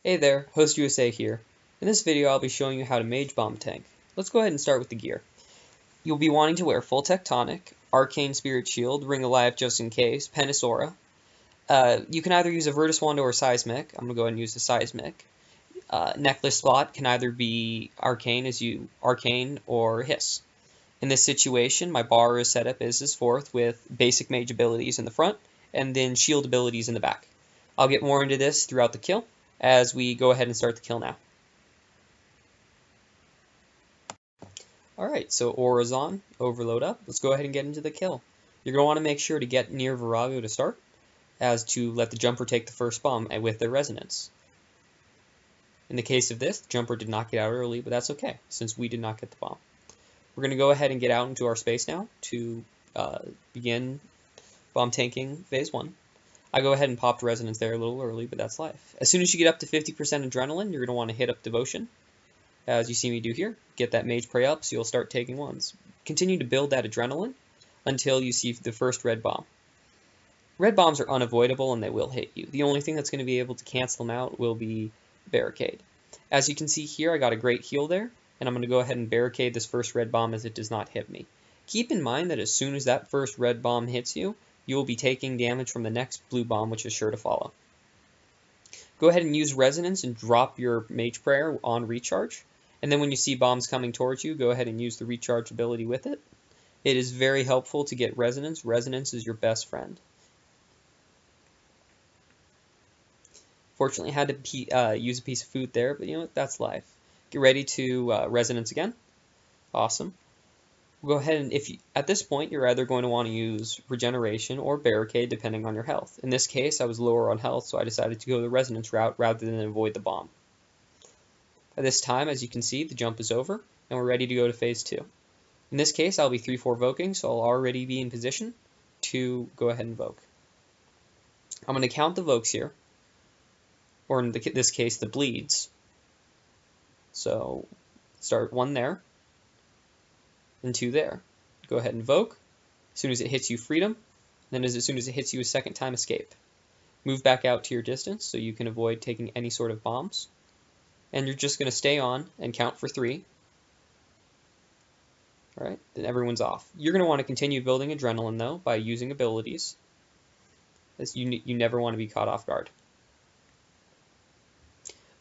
Hey there, Host USA here. In this video I'll be showing you how to Mage Bomb tank. Let's go ahead and start with the gear. You'll be wanting to wear Full Tectonic, Arcane Spirit Shield, Ring of Life just in case, Pennis Aura. You can either use a Virtus Wand or Seismic. I'm going to go ahead and use the Seismic. Necklace slot can either be Arcane or Hiss. In this situation, my bar is set up as forth with basic Mage abilities in the front and then shield abilities in the back. I'll get more into this throughout the kill as we go ahead and start the kill now. Alright, so Aura's on, Overload up. Let's go ahead and get into the kill. You're going to want to make sure to get near Vorago to start, as to let the jumper take the first bomb with their resonance. In the case of this, the jumper did not get out early, but that's okay, since we did not get the bomb. We're going to go ahead and get out into our space now to begin bomb tanking phase 1. I go ahead and popped resonance there a little early, but that's life. As soon as you get up to 50% adrenaline, you're going to want to hit up devotion, as you see me do here. Get that mage prey up so you'll start taking ones. Continue to build that adrenaline until you see the first red bomb. Red bombs are unavoidable and they will hit you. The only thing that's going to be able to cancel them out will be barricade. As you can see here, I got a great heal there, and I'm going to go ahead and barricade this first red bomb as it does not hit me. Keep in mind that as soon as that first red bomb hits you, you will be taking damage from the next blue bomb, which is sure to follow. Go ahead and use resonance and drop your mage prayer on recharge. And then when you see bombs coming towards you, go ahead and use the recharge ability with it. It is very helpful to get resonance. Resonance is your best friend. Fortunately, I had to use a piece of food there, but you know what? That's life. Get ready to resonance again. Awesome. We'll go ahead and at this point, you're either going to want to use regeneration or barricade depending on your health. In this case, I was lower on health, so I decided to go the resonance route rather than avoid the bomb. At this time, as you can see, the jump is over, and we're ready to go to phase 2. In this case, I'll be 3-4 voking, so I'll already be in position to go ahead and voke. I'm going to count the vokes here, or in this case, the bleeds. So, start 1 there, and 2 there. Go ahead and voke. As soon as it hits you, freedom. Then as soon as it hits you a second time, escape. Move back out to your distance so you can avoid taking any sort of bombs. And you're just going to stay on and count for 3. Alright, then everyone's off. You're going to want to continue building adrenaline, though, by using abilities, as you never want to be caught off guard.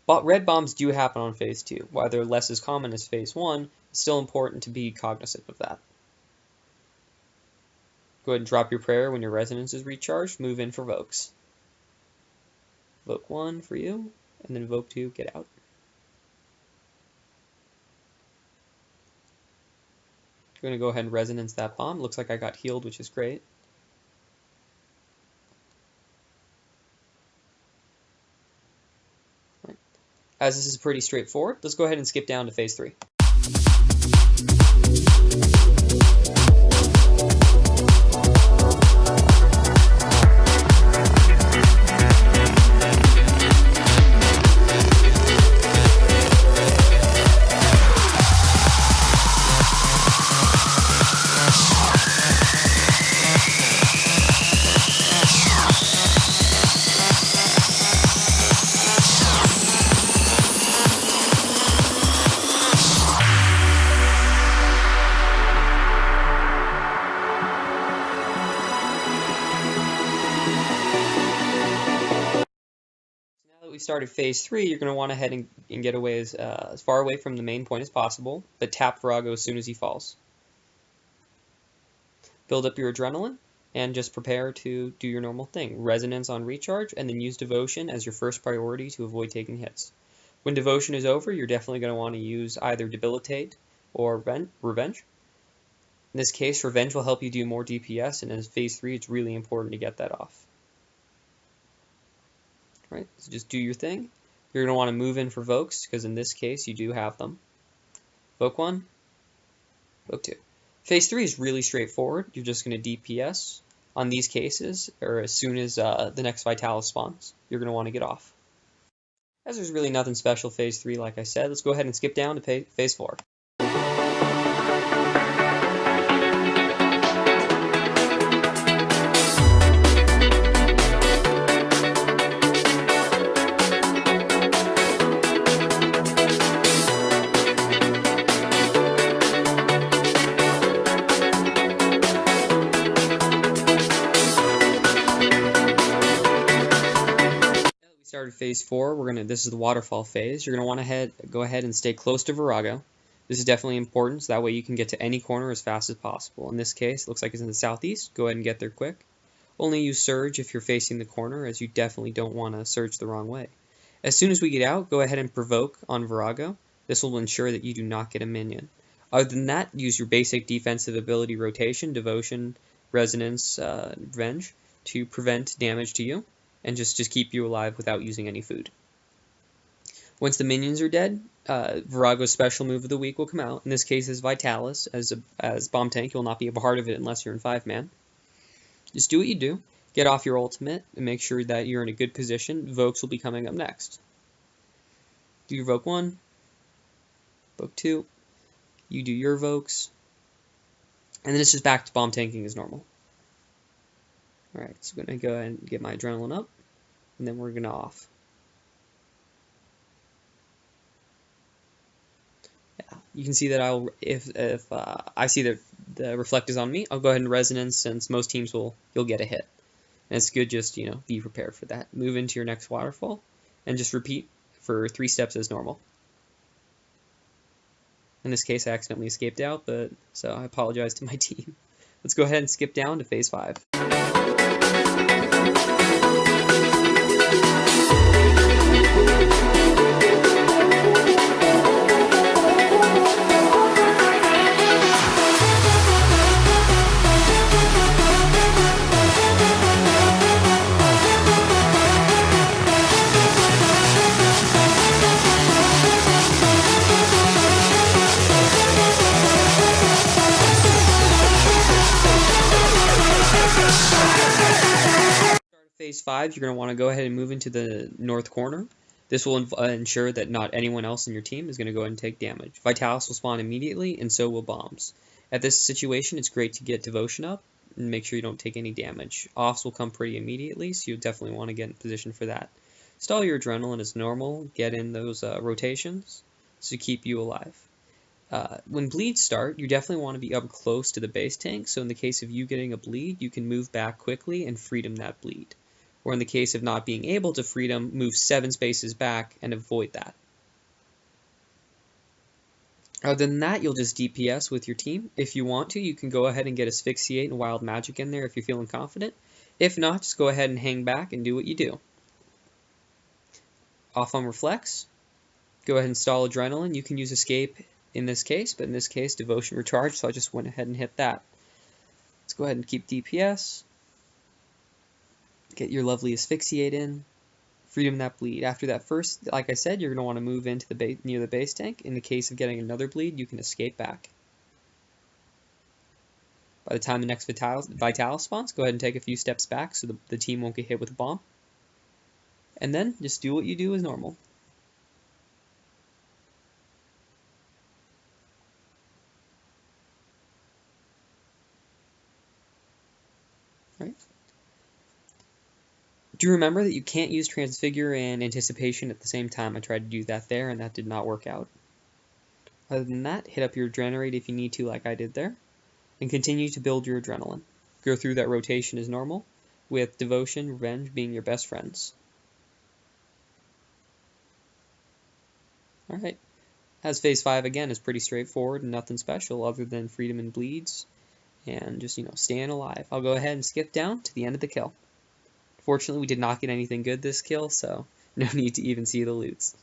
But red bombs do happen on phase 2. While they're less as common as phase 1, it's still important to be cognizant of that. Go ahead and drop your prayer when your resonance is recharged. Move in for vokes. Voke 1 for you, and then voke 2, get out. I'm going to go ahead and resonance that bomb. Looks like I got healed, which is great. Right. As this is pretty straightforward, let's go ahead and skip down to phase 3. We started phase 3, you're going to want to head and get away as far away from the main point as possible, but tap Vorago as soon as he falls. Build up your adrenaline, and just prepare to do your normal thing. Resonance on recharge, and then use devotion as your first priority to avoid taking hits. When devotion is over, you're definitely going to want to use either debilitate or revenge. In this case, revenge will help you do more DPS, and in phase 3, it's really important to get that off. Right, so just do your thing. You're going to want to move in for vokes, because in this case, you do have them. Voke 1, voke 2. Phase 3 is really straightforward. You're just going to DPS on these cases, or as soon as the next Vitalis spawns, you're going to want to get off. As there's really nothing special phase 3, like I said, let's go ahead and skip down to phase 4. Start phase 4. This is the waterfall phase. You're gonna want to go ahead and stay close to Vorago. This is definitely important, so that way you can get to any corner as fast as possible. In this case, it looks like it's in the southeast. Go ahead and get there quick. Only use Surge if you're facing the corner, as you definitely don't want to surge the wrong way. As soon as we get out, go ahead and Provoke on Vorago. This will ensure that you do not get a minion. Other than that, use your basic defensive ability Rotation, Devotion, Resonance, Revenge to prevent damage to you, and just keep you alive without using any food. Once the minions are dead, Vorago's special move of the week will come out. In this case, is Vitalis. As Bomb Tank, you'll not be a part of it unless you're in 5-man. Just do what you do. Get off your ultimate and make sure that you're in a good position. Vokes will be coming up next. Do your Voke 1, Voke 2, you do your Vokes, and then it's just back to bomb tanking as normal. Alright, so I'm going to go ahead and get my adrenaline up, and then we're going to off. Yeah, you can see that if I see that the reflect is on me, I'll go ahead and resonance, since most teams you'll get a hit. And it's good just, be prepared for that. Move into your next waterfall, and just repeat for 3 steps as normal. In this case, I accidentally escaped out, so I apologize to my team. Let's go ahead and skip down to phase 5. Phase 5, you're going to want to go ahead and move into the north corner. This will ensure that not anyone else in your team is going to go ahead and take damage. Vitalis will spawn immediately, and so will bombs. At this situation, it's great to get Devotion up and make sure you don't take any damage. Offs will come pretty immediately, so you definitely want to get in position for that. Stall your adrenaline as normal. Get in those rotations to keep you alive. When bleeds start, you definitely want to be up close to the base tank, so in the case of you getting a bleed, you can move back quickly and freedom that bleed. Or in the case of not being able to freedom, move 7 spaces back and avoid that. Other than that, you'll just DPS with your team. If you want to, you can go ahead and get Asphyxiate and Wild Magic in there if you're feeling confident. If not, just go ahead and hang back and do what you do. Off on Reflex. Go ahead and stall Adrenaline. You can use Escape in this case, but in this case, Devotion Recharge, so I just went ahead and hit that. Let's go ahead and keep DPS. Get your lovely Asphyxiate in. Freedom that bleed. After that first, like I said, you're going to want to move into the near the base tank. In the case of getting another bleed, you can escape back. By the time the next Vitalis spawns, go ahead and take a few steps back so the team won't get hit with a bomb. And then just do what you do as normal. Right. Do remember that you can't use Transfigure and Anticipation at the same time. I tried to do that there, and that did not work out. Other than that, hit up your Adrenerate if you need to, like I did there, and continue to build your Adrenaline. Go through that rotation as normal, with Devotion, Revenge being your best friends. Alright. As Phase 5, again, is pretty straightforward and nothing special other than freedom and bleeds, and just, staying alive. I'll go ahead and skip down to the end of the kill. Fortunately, we did not get anything good this kill, so no need to even see the loots.